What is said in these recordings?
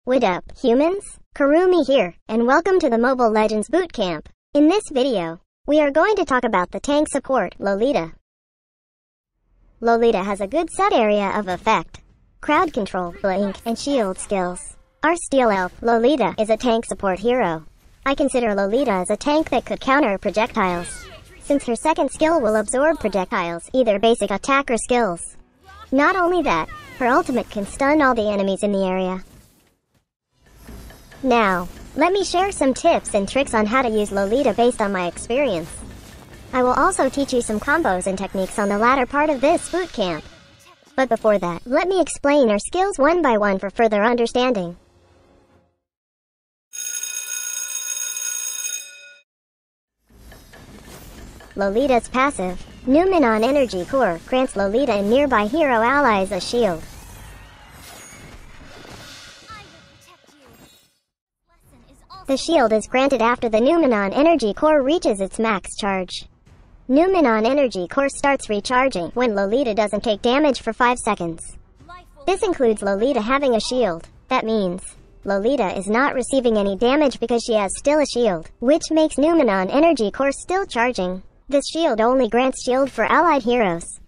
What up, humans? Kurumi here, and welcome to the Mobile Legends Bootcamp. In this video, we are going to talk about the tank support, Lolita. Lolita has a good set area of effect, crowd control, blink, and shield skills. Our steel elf, Lolita, is a tank support hero. I consider Lolita as a tank that could counter projectiles, since her second skill will absorb projectiles, either basic attack or skills. Not only that, her ultimate can stun all the enemies in the area. Now, let me share some tips and tricks on how to use Lolita based on my experience. I will also teach you some combos and techniques on the latter part of this bootcamp. But before that, let me explain her skills one by one for further understanding. Lolita's passive, Numenon Energy Core, grants Lolita and nearby hero allies a shield. The shield is granted after the Numenon Energy Core reaches its max charge. Numenon Energy Core starts recharging when Lolita doesn't take damage for 5 seconds. This includes Lolita having a shield. That means Lolita is not receiving any damage because she has still a shield, which makes Numenon Energy Core still charging. This shield only grants shield for allied heroes.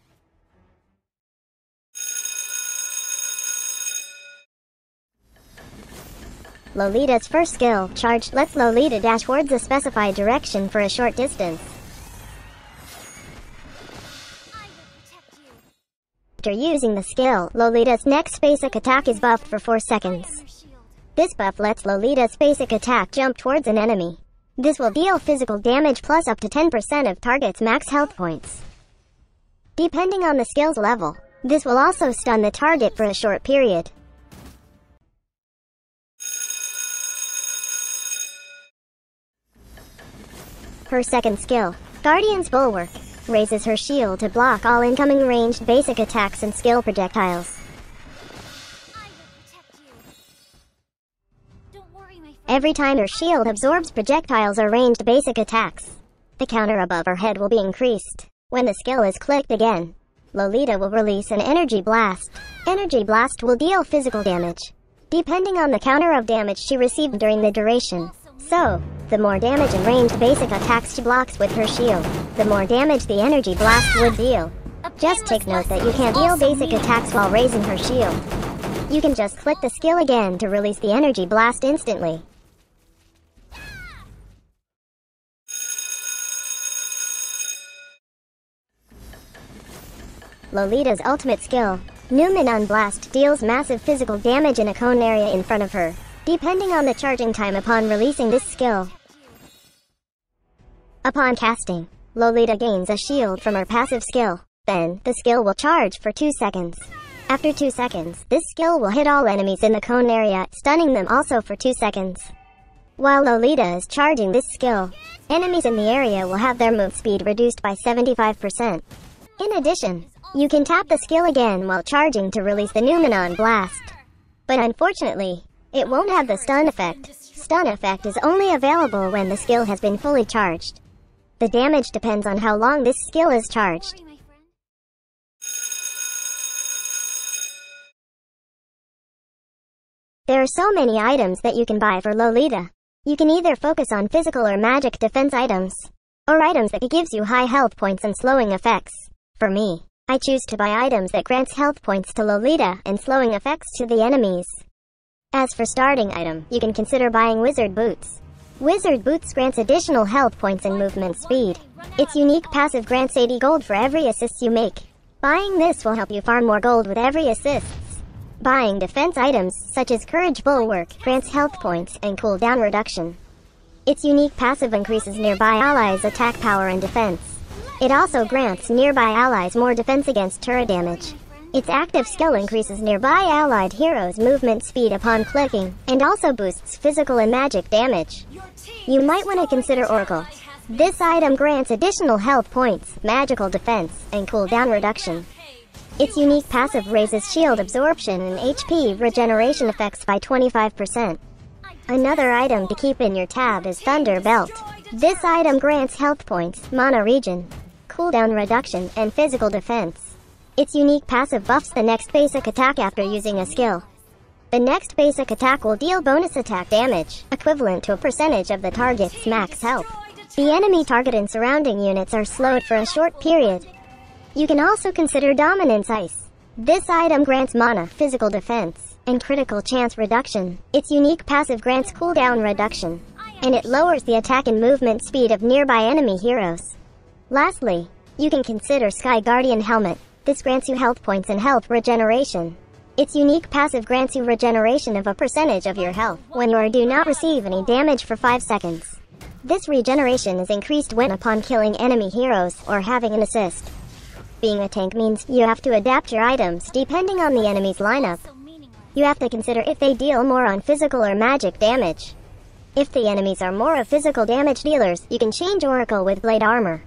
Lolita's first skill, Charge, lets Lolita dash towards a specified direction for a short distance. After using the skill, Lolita's next basic attack is buffed for 4 seconds. This buff lets Lolita's basic attack jump towards an enemy. This will deal physical damage plus up to 10% of target's max health points. Depending on the skill's level, this will also stun the target for a short period. Her second skill, Guardian's Bulwark, raises her shield to block all incoming ranged basic attacks and skill projectiles. Every time her shield absorbs projectiles or ranged basic attacks, the counter above her head will be increased. When the skill is clicked again, Lolita will release an Energy Blast. Energy Blast will deal physical damage, depending on the counter of damage she received during the duration. So, the more damage and ranged basic attacks she blocks with her shield, the more damage the Energy Blast would deal. Just take note that you can't deal basic attacks while raising her shield. You can just click the skill again to release the Energy Blast instantly. Lolita's ultimate skill, Numenon Blast, deals massive physical damage in a cone area in front of her, depending on the charging time upon releasing this skill. Upon casting, Lolita gains a shield from her passive skill. Then, the skill will charge for 2 seconds. After 2 seconds, this skill will hit all enemies in the cone area, stunning them also for 2 seconds. While Lolita is charging this skill, enemies in the area will have their move speed reduced by 75%. In addition, you can tap the skill again while charging to release the Numenon Blast. But unfortunately, it won't have the stun effect. Stun effect is only available when the skill has been fully charged. The damage depends on how long this skill is charged. There are so many items that you can buy for Lolita. You can either focus on physical or magic defense items, or items that gives you high health points and slowing effects. For me, I choose to buy items that grants health points to Lolita and slowing effects to the enemies. As for starting item, you can consider buying Wizard Boots. Wizard Boots grants additional health points and movement speed. Its unique passive grants 80 gold for every assist you make. Buying this will help you farm more gold with every assists. Buying defense items, such as Courage Bulwark, grants health points and cooldown reduction. Its unique passive increases nearby allies' attack power and defense. It also grants nearby allies more defense against turret damage. Its active skill increases nearby allied heroes' movement speed upon clicking, and also boosts physical and magic damage. You might want to consider Oracle. This item grants additional health points, magical defense, and cooldown reduction. Its unique passive raises shield absorption and HP regeneration effects by 25%. Another item to keep in your tab is Thunder Belt. This item grants health points, mana regen, cooldown reduction, and physical defense. Its unique passive buffs the next basic attack after using a skill. The next basic attack will deal bonus attack damage, equivalent to a percentage of the target's max health. The enemy target and surrounding units are slowed for a short period. You can also consider Dominance Ice. This item grants mana, physical defense, and critical chance reduction. Its unique passive grants cooldown reduction, and it lowers the attack and movement speed of nearby enemy heroes. Lastly, you can consider Sky Guardian Helmet. This grants you health points and health regeneration. Its unique passive grants you regeneration of a percentage of your health when you do not receive any damage for 5 seconds. This regeneration is increased when upon killing enemy heroes or having an assist. Being a tank means you have to adapt your items depending on the enemy's lineup. You have to consider if they deal more on physical or magic damage. If the enemies are more of physical damage dealers, you can change Oracle with Blade Armor.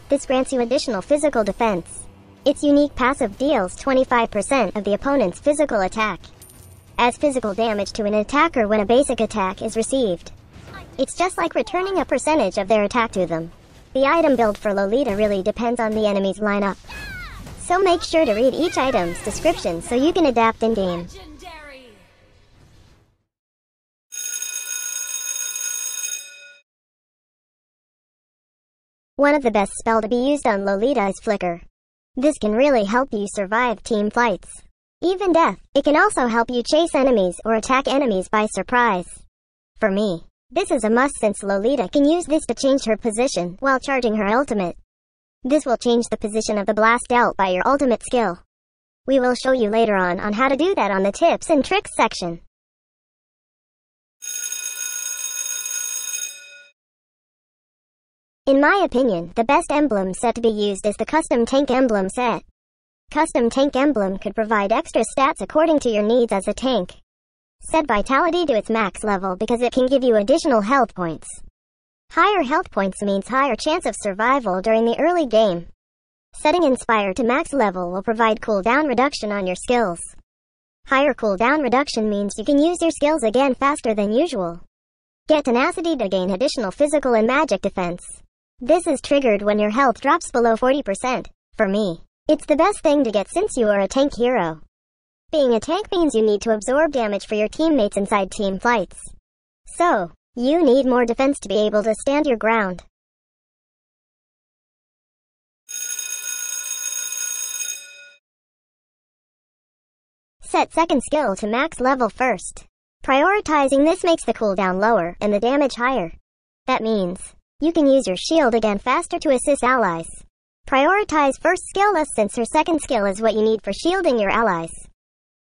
This grants you additional physical defense. Its unique passive deals 25% of the opponent's physical attack as physical damage to an attacker when a basic attack is received. It's just like returning a percentage of their attack to them. The item build for Lolita really depends on the enemy's lineup. So make sure to read each item's description so you can adapt in-game. One of the best spell to be used on Lolita is Flicker. This can really help you survive team fights, even death. It can also help you chase enemies or attack enemies by surprise. For me, this is a must since Lolita can use this to change her position while charging her ultimate. This will change the position of the blast dealt by your ultimate skill. We will show you later on how to do that on the tips and tricks section. In my opinion, the best emblem set to be used is the Custom Tank Emblem set. Custom Tank Emblem could provide extra stats according to your needs as a tank. Set Vitality to its max level because it can give you additional health points. Higher health points means higher chance of survival during the early game. Setting Inspire to max level will provide cooldown reduction on your skills. Higher cooldown reduction means you can use your skills again faster than usual. Get Tenacity to gain additional physical and magic defense. This is triggered when your health drops below 40%. For me, it's the best thing to get since you are a tank hero. Being a tank means you need to absorb damage for your teammates inside team fights. So, you need more defense to be able to stand your ground. Set second skill to max level first. Prioritizing this makes the cooldown lower and the damage higher. That means you can use your shield again faster to assist allies. Prioritize first skill less since her second skill is what you need for shielding your allies.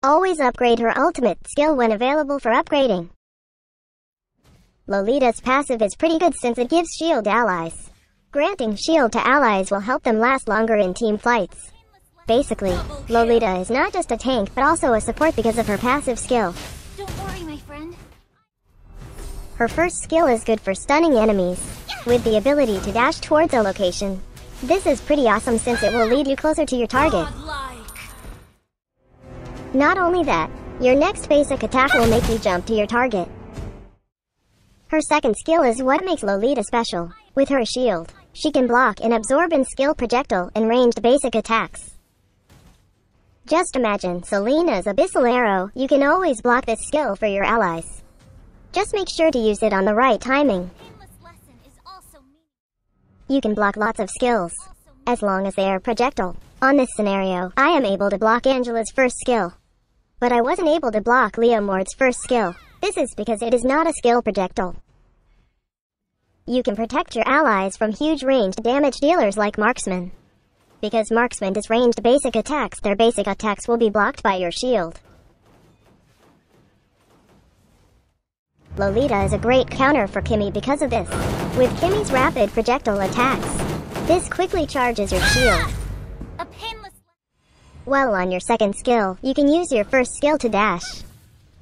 Always upgrade her ultimate skill when available for upgrading. Lolita's passive is pretty good since it gives shield to allies. Granting shield to allies will help them last longer in team fights. Basically, Lolita is not just a tank but also a support because of her passive skill. Don't worry, my friend. Her first skill is good for stunning enemies, with the ability to dash towards a location. This is pretty awesome since it will lead you closer to your target. Not only that, your next basic attack will make you jump to your target. Her second skill is what makes Lolita special. With her shield, she can block and absorb in skill projectile and ranged basic attacks. Just imagine Selena's Abyssal Arrow. You can always block this skill for your allies. Just make sure to use it on the right timing. You can block lots of skills, as long as they are projectile. On this scenario, I am able to block Angela's first skill. But I wasn't able to block Leomord's first skill. This is because it is not a skill projectile. You can protect your allies from huge ranged damage dealers like Marksman. Because Marksman does ranged basic attacks, their basic attacks will be blocked by your shield. Lolita is a great counter for Kimmy because of this. With Kimmy's rapid projectile attacks, this quickly charges your shield. A painless. Well, on your second skill, you can use your first skill to dash.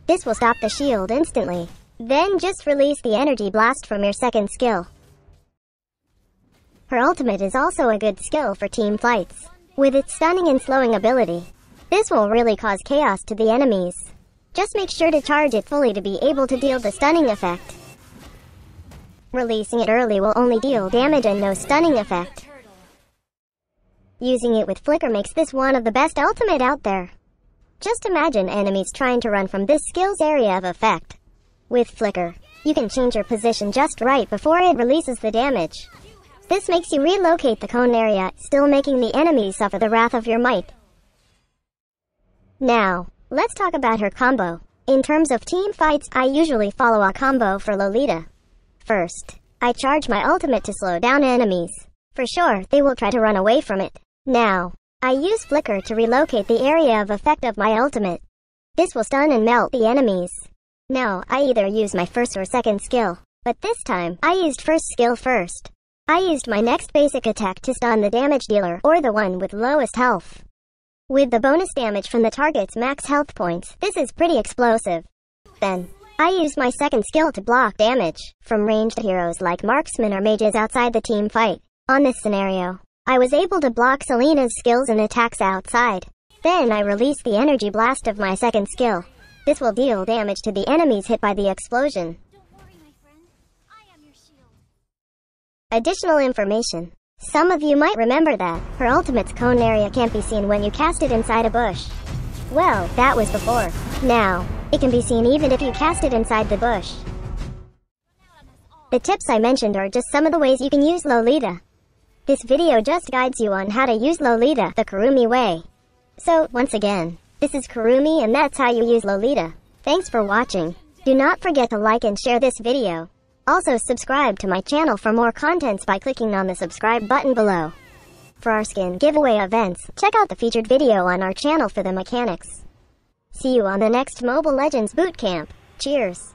This will stop the shield instantly. Then just release the energy blast from your second skill. Her ultimate is also a good skill for team fights. With its stunning and slowing ability, this will really cause chaos to the enemies. Just make sure to charge it fully to be able to deal the stunning effect. Releasing it early will only deal damage and no stunning effect. Using it with flicker makes this one of the best ultimate out there. Just imagine enemies trying to run from this skill's area of effect. With flicker, you can change your position just right before it releases the damage. This makes you relocate the cone area, still making the enemy suffer the wrath of your might. Now, let's talk about her combo. In terms of team fights, I usually follow a combo for Lolita. First, I charge my ultimate to slow down enemies. For sure, they will try to run away from it. Now, I use flicker to relocate the area of effect of my ultimate. This will stun and melt the enemies. Now, I either use my first or second skill, but this time, I used first skill first. I used my next basic attack to stun the damage dealer, or the one with lowest health. With the bonus damage from the target's max health points, this is pretty explosive. Then, I used my second skill to block damage from ranged heroes like marksmen or mages outside the team fight. On this scenario, I was able to block Selena's skills and attacks outside. Then I released the energy blast of my second skill. This will deal damage to the enemies hit by the explosion. Don't worry, my friend. I am your shield. Additional information. Some of you might remember that her ultimate's cone area can't be seen when you cast it inside a bush. Well, that was before. Now, it can be seen even if you cast it inside the bush. The tips I mentioned are just some of the ways you can use Lolita. This video just guides you on how to use Lolita the Kurumi way. So, once again, this is Kurumi and that's how you use Lolita. Thanks for watching. Do not forget to like and share this video. Also subscribe to my channel for more contents by clicking on the subscribe button below. For our skin giveaway events, check out the featured video on our channel for the mechanics. See you on the next Mobile Legends Bootcamp. Cheers!